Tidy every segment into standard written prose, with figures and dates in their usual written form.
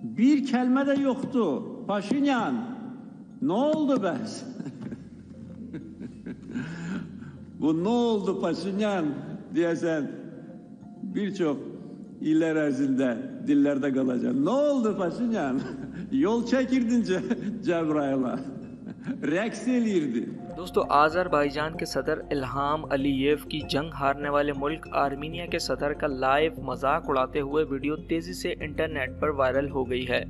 Bir kelime de yoktu. Paşinyan, ne oldu bəs? Bu ne oldu Paşinyan diyesen birçok iller ərzində dillerde kalacak. Ne oldu Paşinyan? Yol çekirdin Cebrail'a. Rəqs eləyirdi. दोस्तों, Azerbaijan के सदर Ilham Aliyev की जंग हारने वाले मुल्क Armenia के सदर का लाइव मजाक उड़ाते हुए वीडियो तेज़ी से इंटरनेट पर वायरल हो गई है।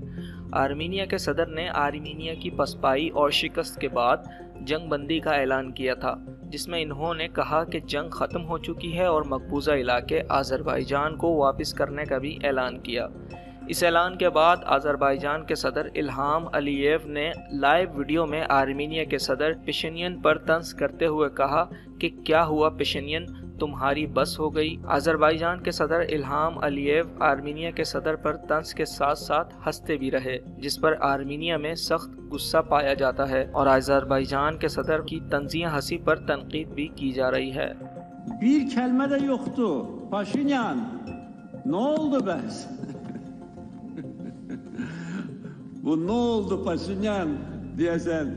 आर्मीनिया के सदर ने आर्मीनिया की पसपाई और शिकस्त के बाद जंग बंदी का ऐलान किया था, जिसमें इन्होंने कहा कि जंग ख़त्म हो चुकी है और मकबूजा इलाके आज़रबाईजान को वापस करने का भी ऐलान किया। इस ऐलान के बाद आज़रबाईजान के सदर इल्हाम अलीयेव ने लाइव वीडियो में आर्मीनिया के सदर पेशिनियन पर तंज करते हुए कहा कि क्या हुआ पेशिनियन, तुम्हारी बस हो गई। आज़रबाईजान के सदर इल्हाम अलीयेव आर्मीनिया के सदर पर तंज के साथ साथ हंसते भी रहे, जिस पर आर्मीनिया में सख्त गुस्सा पाया जाता है और आज़रबाईजान के सदर की तंजिया हंसी पर तनकीद भी की जा रही है। Bir kelime de yoktu. Paşinyan, ne oldu bəs? Bu ne oldu Paşinyan diyesen